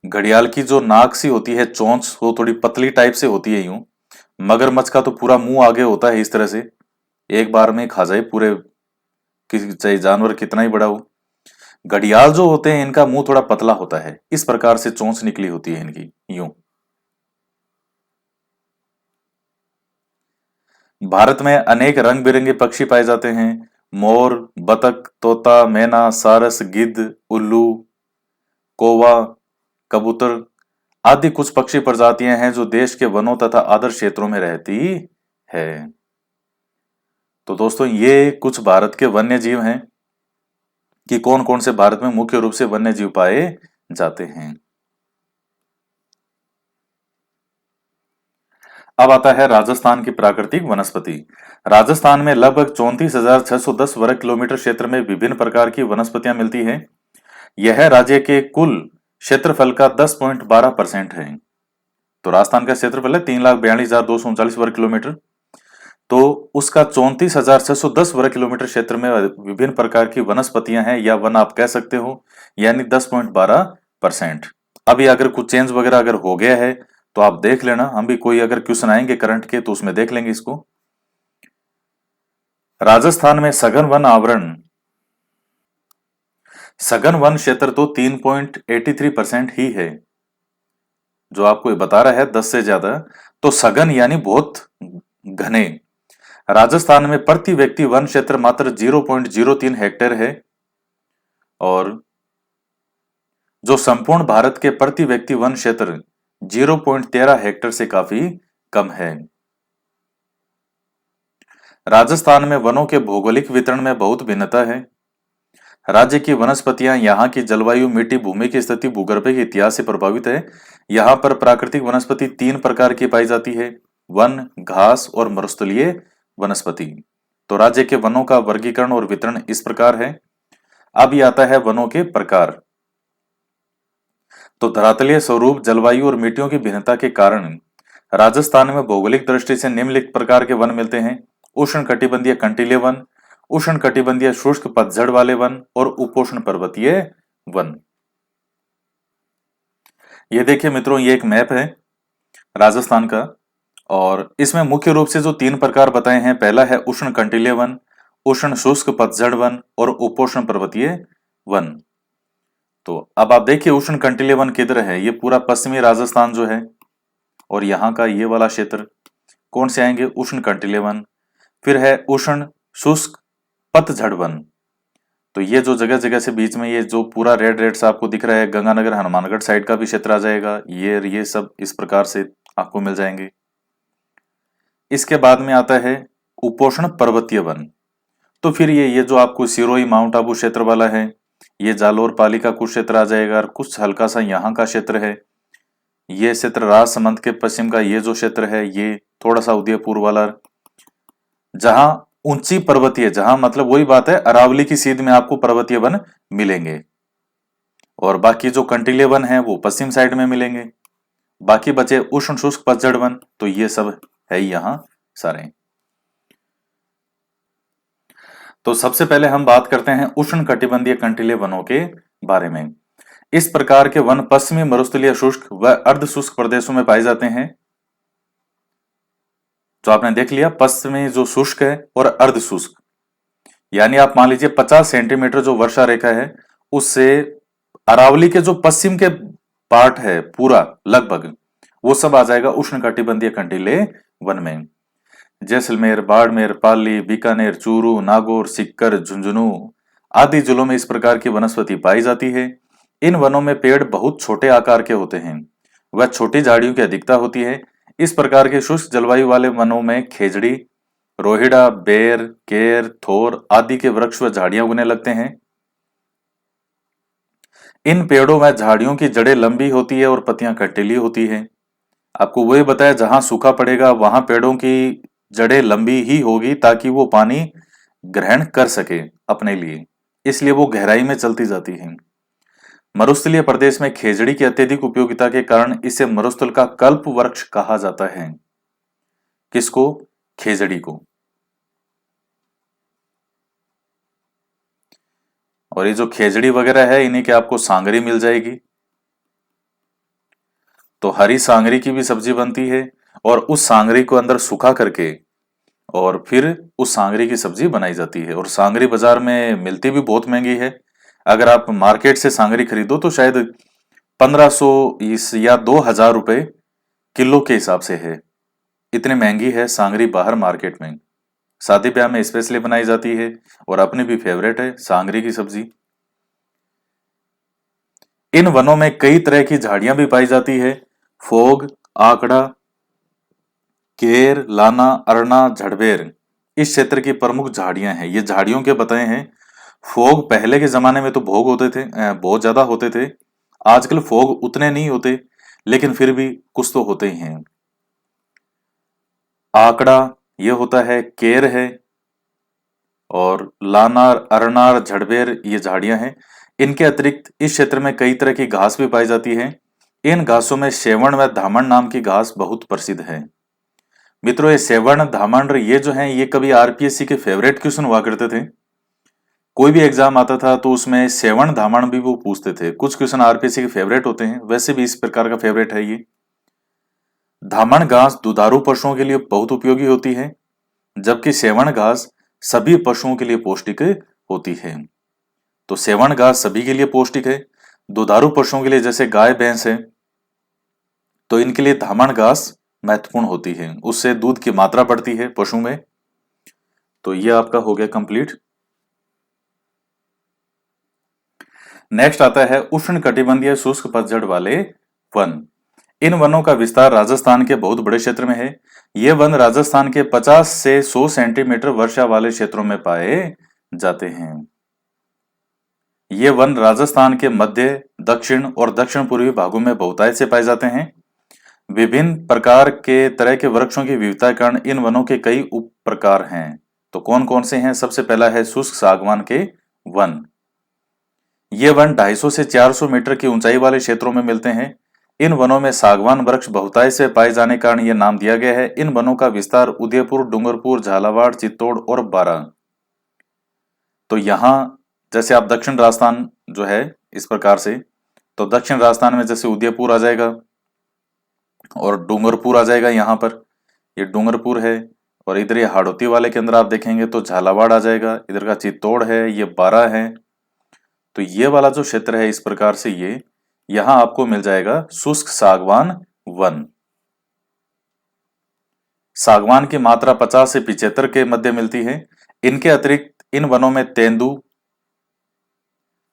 घड़ियाल की जो नाक सी होती है, चोंच, वो थोड़ी पतली टाइप से होती है यूं। मगरमच्छ का तो पूरा मुंह आगे होता है इस तरह से, एक बार में खा जाए पूरे, किसी चाहे जानवर कितना ही बड़ा हो। घड़ियाल जो होते हैं इनका मुंह थोड़ा पतला होता है, इस प्रकार से चोंच निकली होती है इनकी यूं। भारत में अनेक रंग बिरंगे पक्षी पाए जाते हैं। मोर, बतख, तोता, मैना, सारस, गिद्ध, उल्लू, कौवा, कबूतर आदि कुछ पक्षी प्रजातियां हैं जो देश के वनों तथा आदर्श क्षेत्रों में रहती है। तो दोस्तों ये कुछ भारत के वन्य जीव हैं कि कौन कौन से भारत में मुख्य रूप से वन्य जीव पाए जाते हैं। अब आता है राजस्थान की प्राकृतिक वनस्पति। राजस्थान में लगभग 34,610 वर्ग किलोमीटर क्षेत्र में विभिन्न प्रकार की वनस्पतियां मिलती हैं। यह राज्य के कुल क्षेत्रफल का 10.12% है। तो राजस्थान का क्षेत्रफल है 3,42,239 वर्ग किलोमीटर। तो उसका 34,610 वर्ग किलोमीटर क्षेत्र में विभिन्न प्रकार की वनस्पतियां हैं या वन आप कह सकते हो, यानी 10.12%। अभी अगर कुछ चेंज वगैरह अगर हो गया है तो आप देख लेना, हम भी कोई अगर क्वेश्चन आएंगे करंट के तो उसमें देख लेंगे इसको। राजस्थान में सघन वन क्षेत्र तो 3.83% ही है, जो आपको बता रहा है 10 से ज्यादा। तो सघन यानी बहुत घने। राजस्थान में प्रति व्यक्ति वन क्षेत्र मात्र 0.03 हेक्टेयर है और जो संपूर्ण भारत के प्रति व्यक्ति वन क्षेत्र 0.13 हेक्टेयर से काफी कम है। राजस्थान में वनों के भौगोलिक वितरण में बहुत भिन्नता है। राज्य की वनस्पतियां यहाँ की जलवायु, मिट्टी, भूमि की स्थिति, भूगर्भ के इतिहास से प्रभावित है। यहाँ पर प्राकृतिक वनस्पति 3 प्रकार की पाई जाती है: वन, घास और मरुस्थलीय वनस्पति। तो राज्य के वनों का वर्गीकरण और वितरण इस प्रकार है। अब ये आता है वनों के प्रकार। तो धरातलीय स्वरूप, जलवायु और मिट्टियों की भिन्नता के कारण राजस्थान में भौगोलिक दृष्टि से निम्नलिखित प्रकार के वन मिलते हैं: उष्ण कटिबंधीय कंटीले वन, उष्ण कटिबंधीय शुष्क पतझड़ वाले वन और उपोष्ण पर्वतीय वन। ये देखिए मित्रों, ये एक मैप है राजस्थान का और इसमें मुख्य रूप से जो 3 प्रकार बताए हैं, पहला है उष्ण कंटीले वन, उष्ण शुष्क पतझड़ वन और उपोष्ण पर्वतीय वन। तो अब आप देखिए उष्ण कंटीले वन किधर है, ये पूरा पश्चिमी राजस्थान जो है और यहाँ का ये वाला क्षेत्र कौन से आएंगे, उष्ण कंटीले वन। फिर है उष्ण शुष्क पतझड़ वन। तो ये जो जगह जगह से बीच में ये जो पूरा रेड रेड सा आपको दिख रहा है, गंगानगर हनुमानगढ़ साइड का भी क्षेत्र आ जाएगा। ये सब इस प्रकार से आपको मिल जाएंगे। इसके बाद में आता है उपोष्ण पर्वतीय वन। तो फिर ये जो आपको सिरोही माउंट आबू क्षेत्र वाला है, ये जालोर पाली का कुछ क्षेत्र आ जाएगा और कुछ हल्का सा यहाँ का क्षेत्र है। ये क्षेत्र राजसमंद के पश्चिम का ये जो क्षेत्र है, ये थोड़ा सा उदयपुर वाला, जहां ऊंची पर्वतीय, जहां मतलब वही बात है अरावली की सीध में आपको पर्वतीय वन मिलेंगे और बाकी जो कंटीले वन है वो पश्चिम साइड में मिलेंगे। बाकी बचे उष्ण शुष्क पतझड़ वन, तो ये सब है यहाँ सारे। तो सबसे पहले हम बात करते हैं उष्ण कटिबंधीय कंटीले वनों के बारे में। इस प्रकार के वन पश्चिमी मरुस्थलीय शुष्क व अर्ध शुष्क प्रदेशों में पाए जाते हैं। तो आपने देख लिया पश्चिमी जो शुष्क है और अर्ध शुष्क, यानी आप मान लीजिए 50 सेंटीमीटर जो वर्षा रेखा है उससे अरावली के जो पश्चिम के पार्ट है पूरा लगभग, वो सब आ जाएगा उष्ण कटिबंधीय कंटीले वन में। जैसलमेर, बाड़मेर, पाली, बीकानेर, चूरू, नागौर, सीकर, झुंझुनू आदि जिलों में इस प्रकार की वनस्पति पाई जाती है। इन वनों में पेड़ बहुत छोटे आकार के होते हैं, वह छोटी झाड़ियों की अधिकता होती है। इस प्रकार के शुष्क जलवायु वाले वनों में खेजड़ी, रोहिड़ा, बेर, केर, थोर आदि के वृक्ष व झाड़ियां उगने लगते हैं। इन पेड़ों व झाड़ियों की जड़ें लंबी होती है और पत्तियां कटीली होती है। आपको वही बताया, जहां सूखा पड़ेगा वहां पेड़ों की जड़ें लंबी ही होगी ताकि वो पानी ग्रहण कर सके अपने लिए, इसलिए वो गहराई में चलती जाती है। मरुस्थलीय प्रदेश में खेजड़ी की अत्यधिक उपयोगिता के कारण इसे मरुस्थल का कल्प वृक्ष कहा जाता है। किसको? खेजड़ी को। और ये जो खेजड़ी वगैरह है, इन्हीं के आपको सांगरी मिल जाएगी। तो हरी सांगरी की भी सब्जी बनती है, और उस सांगरी को अंदर सूखा करके और फिर उस सांगरी की सब्जी बनाई जाती है। और सांगरी बाजार में मिलती भी बहुत महंगी है। अगर आप मार्केट से सांगरी खरीदो तो शायद 1500 इस या 2000 रुपए किलो के हिसाब से है। इतनी महंगी है सांगरी बाहर मार्केट में। शादी ब्याह में स्पेशली बनाई जाती है, और अपनी भी फेवरेट है सांगरी की सब्जी। इन वनों में कई तरह की झाड़ियां भी पाई जाती है। फोग, आकड़ा, केर, लाना, अरना, झड़बेर इस क्षेत्र की प्रमुख झाड़ियां हैं। ये झाड़ियों के बताए हैं। फोग पहले के जमाने में तो भोग होते थे, बहुत ज्यादा होते थे। आजकल फोग उतने नहीं होते, लेकिन फिर भी कुछ तो होते ही हैं। आकड़ा ये होता है, केर है, और लानार, अरनार, झड़बेर ये झाड़ियां हैं। इनके अतिरिक्त इस क्षेत्र में कई तरह की घास भी पाई जाती है। इन घासों में सेवण व धामण नाम की घास बहुत प्रसिद्ध है। मित्रों, ये सेवण धामण ये जो है, ये कभी आरपीएससी के फेवरेट क्वेश्चन हुआ करते थे। कोई भी एग्जाम आता था तो उसमें सेवण धामण भी वो पूछते थे। कुछ क्वेश्चन आरपीएससी के फेवरेट होते हैं, वैसे भी इस प्रकार का फेवरेट है ये। धामण घास दुधारू पशुओं के लिए बहुत उपयोगी होती है, जबकि सेवण घास सभी पशुओं के लिए पौष्टिक होती है। तो सेवण घास सभी के लिए पौष्टिक है। दुधारू पशुओं के लिए जैसे गाय भैंस है, तो इनके लिए धामण घास महत्वपूर्ण होती है, उससे दूध की मात्रा बढ़ती है पशु में। तो ये आपका हो गया कंप्लीट। नेक्स्ट आता है उष्ण कटिबंधीय शुष्क पतझड़ वाले वन। इन वनों का विस्तार राजस्थान के बहुत बड़े क्षेत्र में है। ये वन राजस्थान के 50 से 100 सेंटीमीटर वर्षा वाले क्षेत्रों में पाए जाते हैं। ये वन राजस्थान के मध्य, दक्षिण और दक्षिण पूर्वी भागों में बहुतायत से पाए जाते हैं। विभिन्न प्रकार के तरह के वृक्षों की विविधता के कारण इन वनों के कई उप प्रकार हैं। तो कौन कौन से हैं? सबसे पहला है शुष्क सागवान के वन। ये वन 250 से 400 मीटर की ऊंचाई वाले क्षेत्रों में मिलते हैं। इन वनों में सागवान वृक्ष बहुतायत से पाए जाने के कारण यह नाम दिया गया है। इन वनों का विस्तार उदयपुर, डूंगरपुर, झालावाड़, चित्तौड़ और बारां। तो यहाँ जैसे आप दक्षिण राजस्थान जो है इस प्रकार से, तो दक्षिण राजस्थान में जैसे उदयपुर आ जाएगा और डूंगरपुर आ जाएगा। यहाँ पर ये डूंगरपुर है, और इधर ये हाड़ौती वाले के अंदर आप देखेंगे तो झालावाड़ आ जाएगा। इधर का चित्तौड़ है, ये बारां है। तो ये वाला जो क्षेत्र है इस प्रकार से ये यहां आपको मिल जाएगा शुष्क सागवान वन। सागवान की मात्रा 50 से 75 के मध्य मिलती है। इनके अतिरिक्त इन वनों में तेंदू,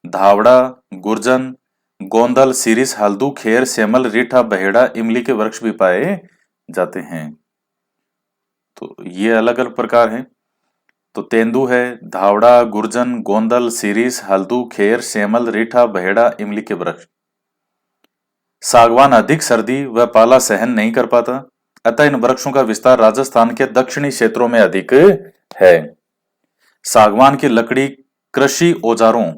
धावड़ा, गुर्जन, गोंदल, सिरिस, हल्दू, खेर, सेमल, रीठा, बहेड़ा, इमली के वृक्ष भी पाए जाते हैं। तो ये अलग अलग प्रकार हैं। तो तेंदू है, धावड़ा, गुर्जन, गोंदल, सिरिस, हल्दू, खेर, सेमल, रीठा, बहेड़ा, इमली के वृक्ष। सागवान अधिक सर्दी व पाला सहन नहीं कर पाता, अतः इन वृक्षों का विस्तार राजस्थान के दक्षिणी क्षेत्रों में अधिक है। सागवान की लकड़ी कृषि औजारों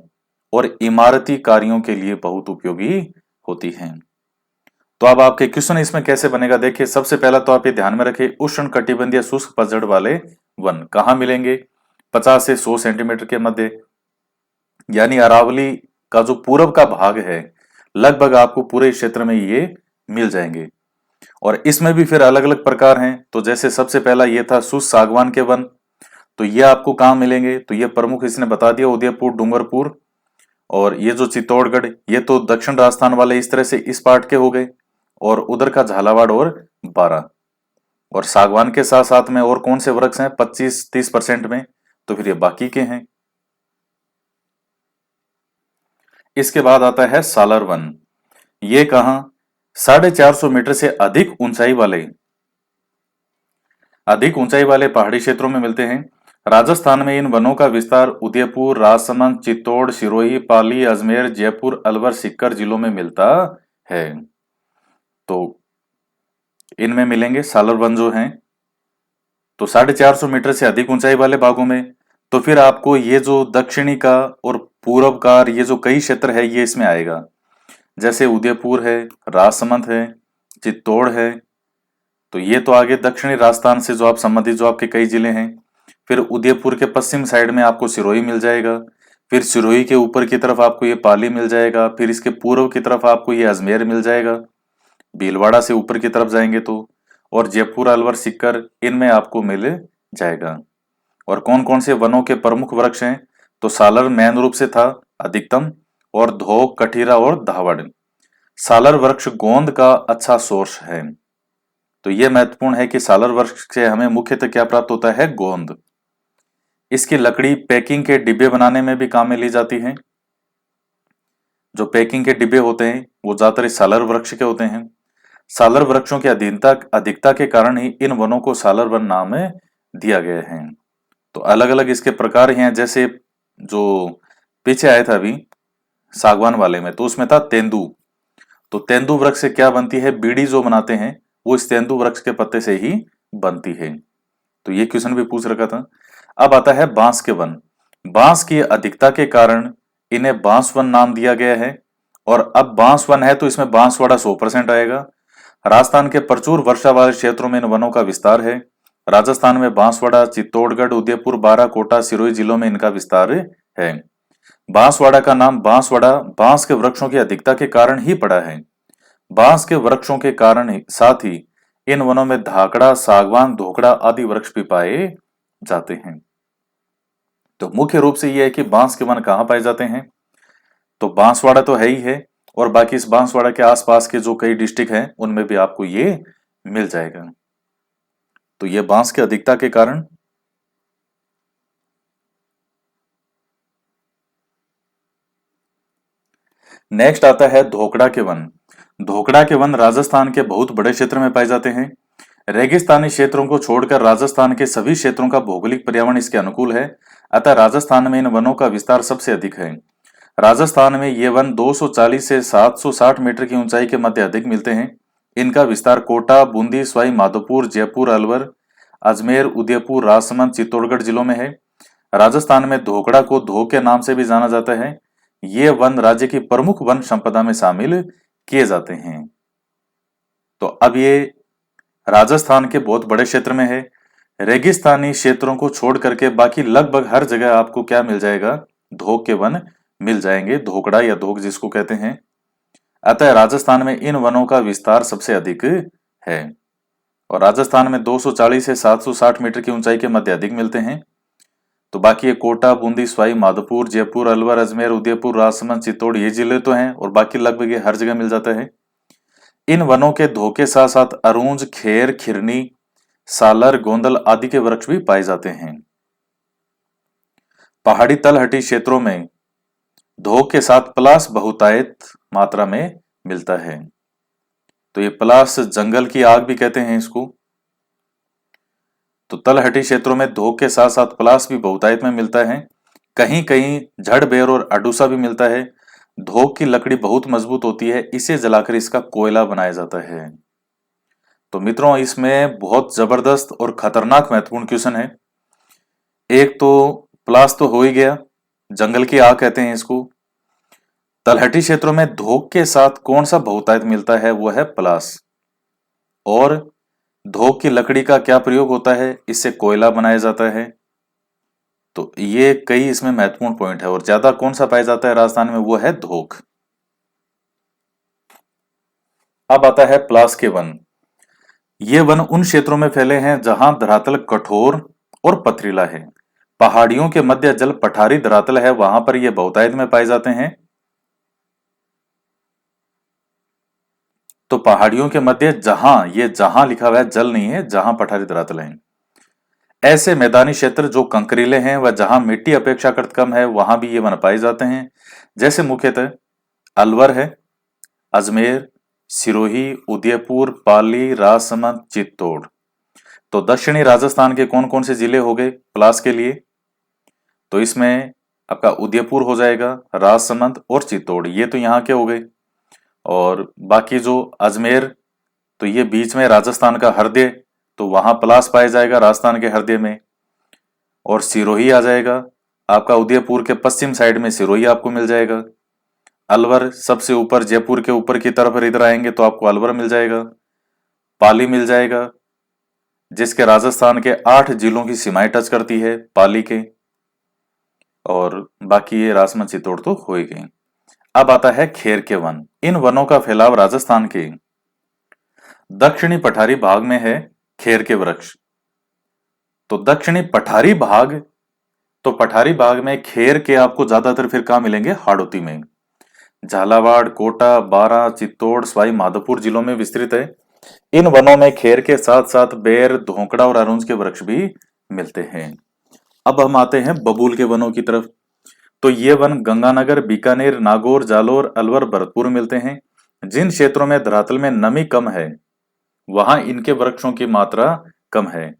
और इमारती कार्यों के लिए बहुत उपयोगी होती है। तो अब आपके क्वेश्चन इसमें कैसे बनेगा, देखिए सबसे पहला तो आप ये ध्यान में रखें, उष्ण कटिबंधीय शुष्क पतझड़ वाले वन कहां मिलेंगे? 50 से 100 सेंटीमीटर के मध्य, यानी अरावली का जो पूरब का भाग है, लगभग आपको पूरे क्षेत्र में ये मिल जाएंगे। और इसमें भी फिर अलग अलग प्रकार हैं। तो जैसे सबसे पहला ये था शुष्क सागवान के वन, तो ये आपको कहाँ मिलेंगे? तो ये प्रमुख इसने बता दिया, उदयपुर, डूंगरपुर, और ये जो चित्तौड़गढ़, ये तो दक्षिण राजस्थान वाले इस तरह से इस पार्ट के हो गए, और उधर का झालावाड़ और बारां। और सागवान के साथ साथ में और कौन से वृक्ष हैं 25-30% में? तो फिर ये बाकी के हैं। इसके बाद आता है सालर वन। ये कहां? 450 मीटर से अधिक ऊंचाई वाले पहाड़ी क्षेत्रों में मिलते हैं। राजस्थान में इन वनों का विस्तार उदयपुर, राजसमंद, चित्तौड़, सिरोही, पाली, अजमेर, जयपुर, अलवर, सीकर जिलों में मिलता है। तो इनमें मिलेंगे सालर वन जो हैं, तो 450 मीटर से अधिक ऊंचाई वाले भागों में। तो फिर आपको ये जो दक्षिणी का और पूर्व का ये जो कई क्षेत्र है ये इसमें आएगा, जैसे उदयपुर है, राजसमंद है, चित्तौड़ है। तो ये तो आगे दक्षिणी राजस्थान से जो आप संबंधित जो आपके कई जिले हैं। फिर उदयपुर के पश्चिम साइड में आपको सिरोही मिल जाएगा। फिर सिरोही के ऊपर की तरफ आपको ये पाली मिल जाएगा। फिर इसके पूर्व की तरफ आपको ये अजमेर मिल जाएगा, भीलवाड़ा से ऊपर की तरफ जाएंगे तो। और जयपुर, अलवर, सीकर, इनमें आपको मिल जाएगा। और कौन कौन से वनों के प्रमुख वृक्ष हैं, तो सालर मेन रूप से था अधिकतम, और धोक, कठीरा और धावड़। सालर वृक्ष गोंद का अच्छा सोर्स है। तो यह महत्वपूर्ण है कि सालर वृक्ष से हमें मुख्यतः क्या प्राप्त होता है, गोंद। इसकी लकड़ी पैकिंग के डिब्बे बनाने में भी काम में ली जाती है। जो पैकिंग के डिब्बे होते हैं वो ज्यादातर इस सालर वृक्ष के होते हैं। सालर वृक्षों की अधिकता के कारण ही इन वनों को सालर वन नाम दिया गया है। तो अलग अलग इसके प्रकार हैं, जैसे जो पीछे आया था अभी सागवान वाले में, तो उसमें था तेंदू। तो तेंदू वृक्ष से क्या बनती है, बीड़ी जो बनाते हैं वो इस तेंदू वृक्ष के पत्ते से ही बनती है। तो ये क्वेश्चन भी पूछ रखा था। अब आता है बांस के वन। बांस की अधिकता के कारण इन्हें बांस वन नाम दिया गया है। और अब बांस वन है तो इसमें बांसवाड़ा 100% आएगा। राजस्थान के प्रचुर वर्षा वाले क्षेत्रों में इन वनों का विस्तार है। राजस्थान में बांसवाड़ा, चित्तौड़गढ़, उदयपुर, बारां, कोटा, सिरोही जिलों में इनका विस्तार है। बांसवाड़ा का नाम बांसवाड़ा बांस के वृक्षों की अधिकता के कारण ही पड़ा है। बांस के वृक्षों के कारण साथ ही इन वनों में धाकड़ा, सागवान, धोकड़ा आदि वृक्ष भी पाए जाते हैं। तो मुख्य रूप से यह है कि बांस के वन कहाँ पाए जाते हैं, तो बांसवाड़ा तो है ही है, और बाकी इस बांसवाड़ा के आसपास के जो कई डिस्ट्रिक्ट हैं उनमें भी आपको ये मिल जाएगा। तो ये बांस की अधिकता के कारण। नेक्स्ट आता है धोकड़ा के वन। धोकड़ा के वन राजस्थान के बहुत बड़े क्षेत्र में पाए जाते हैं। रेगिस्तानी क्षेत्रों को छोड़कर राजस्थान के सभी क्षेत्रों का भौगोलिक पर्यावरण इसके अनुकूल है, अतः राजस्थान में इन वनों का विस्तार सबसे अधिक है। राजस्थान में ये वन 240 से 760 मीटर की ऊंचाई के मध्य अधिक मिलते हैं। इनका विस्तार कोटा, बूंदी, सवाई माधोपुर, जयपुर, अलवर, अजमेर, उदयपुर, राजसमंद, चित्तौड़गढ़ जिलों में है। राजस्थान में धोकड़ा को धो के नाम से भी जाना जाता है। ये वन राज्य की प्रमुख वन संपदा में शामिल किए जाते हैं। तो अब ये राजस्थान के बहुत बड़े क्षेत्र में है। रेगिस्तानी क्षेत्रों को छोड़ करके बाकी लगभग हर जगह आपको क्या मिल जाएगा, धोक के वन मिल जाएंगे, धोकड़ा या धोक जिसको कहते हैं। अतः राजस्थान में इन वनों का विस्तार सबसे अधिक है। और राजस्थान में 240 से 760 मीटर की ऊंचाई के मध्य अधिक मिलते हैं। तो बाकी ये कोटा, बूंदी, सवाई माधोपुर, जयपुर, अलवर, अजमेर, उदयपुर, राजसमंद, चित्तौड़ ये जिले तो हैं, और बाकी लगभग ये हर जगह मिल जाता है। इन वनों के धोखे साथ साथ अरूंज, खेर, खिरनी, सालर, गोंदल आदि के वृक्ष भी पाए जाते हैं। पहाड़ी तलहटी क्षेत्रों में धोख के साथ पलास बहुतायत मात्रा में मिलता है। तो ये पलास जंगल की आग भी कहते हैं इसको। तो तलहटी क्षेत्रों में धोख के साथ साथ पलास भी बहुतायत में मिलता है। कहीं कहीं झड़ बेर और अडूसा भी मिलता है। धोख की लकड़ी बहुत मजबूत होती है, इसे जलाकर इसका कोयला बनाया जाता है। तो मित्रों इसमें बहुत जबरदस्त और खतरनाक महत्वपूर्ण क्वेश्चन है। एक तो पलास तो हो ही गया, जंगल की आग कहते हैं इसको। तलहटी क्षेत्रों में धोख के साथ कौन सा बहुतायत मिलता है, वो है पलास। और धोख की लकड़ी का क्या प्रयोग होता है, इससे कोयला बनाया जाता है। तो ये कई इसमें महत्वपूर्ण पॉइंट है। और ज्यादा कौन सा पाया जाता है राजस्थान में, वो है धोख। अब आता है पलास के वन। ये वन उन क्षेत्रों में फैले हैं जहां धरातल कठोर और पथरीला है। पहाड़ियों के मध्य जल पठारी धरातल है, वहां पर ये बहुतायत में पाए जाते हैं। तो पहाड़ियों के मध्य जहां, ये जहां लिखा हुआ है, जल नहीं है, जहां पठारी धरातल है। ऐसे मैदानी क्षेत्र जो कंकरीले हैं व जहां मिट्टी अपेक्षाकृत कम है, वहां भी ये वन पाए जाते हैं। जैसे मुख्यतः अलवर है, अजमेर, सिरोही, उदयपुर, पाली, राजसमंद, चित्तौड़। तो दक्षिणी राजस्थान के कौन कौन से जिले हो गए पलास के लिए, तो इसमें आपका उदयपुर हो जाएगा, राजसमंद और चित्तौड़, ये तो यहाँ के हो गए। और बाकी जो अजमेर, तो ये बीच में राजस्थान का हरदे, तो वहां पलास पाया जाएगा राजस्थान के हरदे में। और सिरोही आ जाएगा आपका, उदयपुर के पश्चिम साइड में सिरोही आपको मिल जाएगा। अलवर सबसे ऊपर, जयपुर के ऊपर की तरफ इधर आएंगे तो आपको अलवर मिल जाएगा। पाली मिल जाएगा, जिसके राजस्थान के 8 जिलों की सीमाएं टच करती है पाली के। और बाकी ये राजमत चित्तौड़ तो हो ही गई। अब आता है खेर के वन। इन वनों का फैलाव राजस्थान के दक्षिणी पठारी भाग में है। खेर के वृक्ष, तो दक्षिणी पठारी भाग, तो पठारी भाग में खेर के आपको ज्यादातर फिर कहां मिलेंगे? हाड़ौती में। झालावाड़, कोटा, बारां, चित्तौड़, सवाई माधोपुर जिलों में विस्तृत है। इन वनों में खेर के साथ साथ बेर, धोकड़ा और अरुंज के वृक्ष भी मिलते हैं। अब हम आते हैं बबूल के वनों की तरफ। तो ये वन गंगानगर, बीकानेर, नागौर, जालोर, अलवर, भरतपुर मिलते हैं। जिन क्षेत्रों में धरातल में नमी कम है वहां इनके वृक्षों की मात्रा कम है।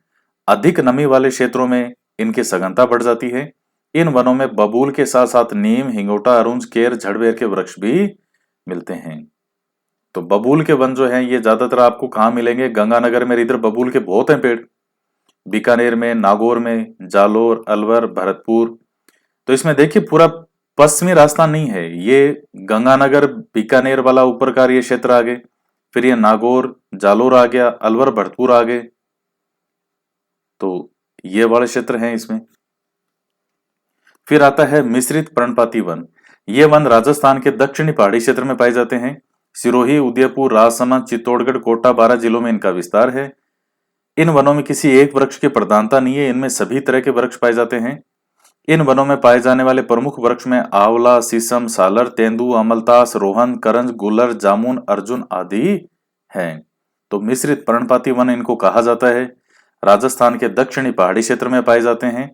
अधिक नमी वाले क्षेत्रों में इनकी सघनता बढ़ जाती है। इन वनों में बबूल के साथ साथ नीम, हिंगोटा, अरुंज, केर, झड़बेर के वृक्ष भी मिलते हैं। तो बबूल के वन जो हैं ये ज्यादातर आपको कहाँ मिलेंगे? गंगानगर में इधर बबूल के बहुत हैं पेड़, बीकानेर में, नागौर में, जालोर, अलवर, भरतपुर। तो इसमें देखिए पूरा पश्चिमी राजस्थान नहीं है, ये गंगानगर बीकानेर वाला ऊपर का ये क्षेत्र आ गए, फिर ये नागौर जालोर आ गया, अलवर भरतपुर आ गए, तो ये वाले क्षेत्र हैं इसमें। फिर आता है मिश्रित पर्णपाती वन। ये वन राजस्थान के दक्षिणी पहाड़ी क्षेत्र में पाए जाते हैं। सिरोही, उदयपुर, राजसमंद, चित्तौड़गढ़, कोटा, 12 जिलों में इनका विस्तार है। इन वनों में किसी एक वृक्ष की प्रधानता नहीं है, इनमें सभी तरह के वृक्ष पाए जाते हैं। इन वनों में पाए जाने वाले प्रमुख वृक्ष में आंवला, शीशम, सालर, तेंदु, अमलतास, रोहन, करंज, गुलर, जामुन, अर्जुन आदि हैं। तो मिश्रित पर्णपाती वन इनको कहा जाता है। राजस्थान के दक्षिणी पहाड़ी क्षेत्र में पाए जाते हैं।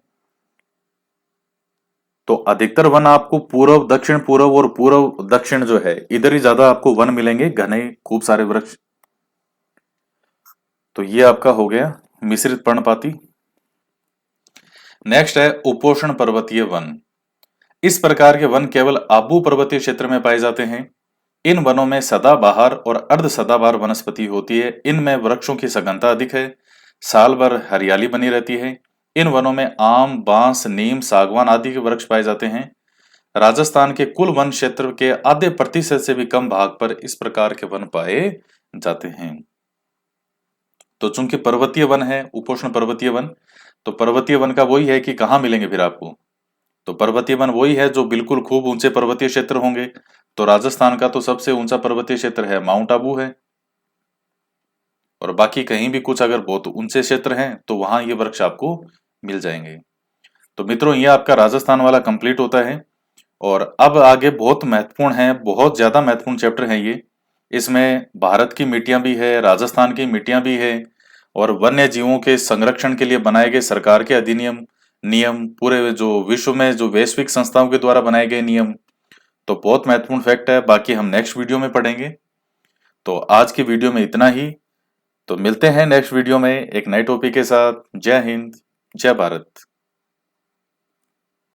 तो अधिकतर वन आपको पूर्व, दक्षिण पूर्व और पूर्व दक्षिण जो है इधर ही ज्यादा आपको वन मिलेंगे, घने खूब सारे वृक्ष। तो ये आपका हो गया मिश्रित पर्णपाती। नेक्स्ट है उपोष्ण पर्वतीय वन। इस प्रकार के वन केवल आबू पर्वतीय क्षेत्र में पाए जाते हैं। इन वनों में सदाबहार और अर्ध सदाबहार वनस्पति होती है। इनमें वृक्षों की सघनता अधिक है, साल भर हरियाली बनी रहती है। इन वनों में आम, बांस, नीम, सागवान आदि के वृक्ष पाए जाते हैं। राजस्थान के कुल वन क्षेत्र के आधे प्रतिशत से भी कम भाग पर इस प्रकार के वन पाए जाते हैं। तो चूंकि पर्वतीय वन है, उपोष्ण पर्वतीय वन, तो पर्वतीय वन का वही है कि कहाँ मिलेंगे फिर आपको? तो पर्वतीय वन वही है जो बिल्कुल खूब ऊंचे पर्वतीय क्षेत्र होंगे। तो राजस्थान का तो सबसे ऊंचा पर्वतीय क्षेत्र है माउंट आबू है, और बाकी कहीं भी कुछ अगर बहुत ऊंचे क्षेत्र हैं तो वहां ये वृक्ष आपको मिल जाएंगे। तो मित्रों ये आपका राजस्थान वाला कंप्लीट होता है। और अब आगे बहुत महत्वपूर्ण है, बहुत ज्यादा महत्वपूर्ण चैप्टर है ये। इसमें भारत की मिट्टियां भी है, राजस्थान की मिट्टियां भी है, और वन्य जीवों के संरक्षण के लिए बनाए गए सरकार के अधिनियम, नियम, पूरे जो विश्व में जो वैश्विक संस्थाओं के द्वारा बनाए गए नियम, तो बहुत महत्वपूर्ण फैक्ट है। बाकी हम नेक्स्ट वीडियो में पढ़ेंगे। तो आज की वीडियो में इतना ही। तो मिलते हैं नेक्स्ट वीडियो में एक नए टॉपिक के साथ। जय हिंद, जय भारत।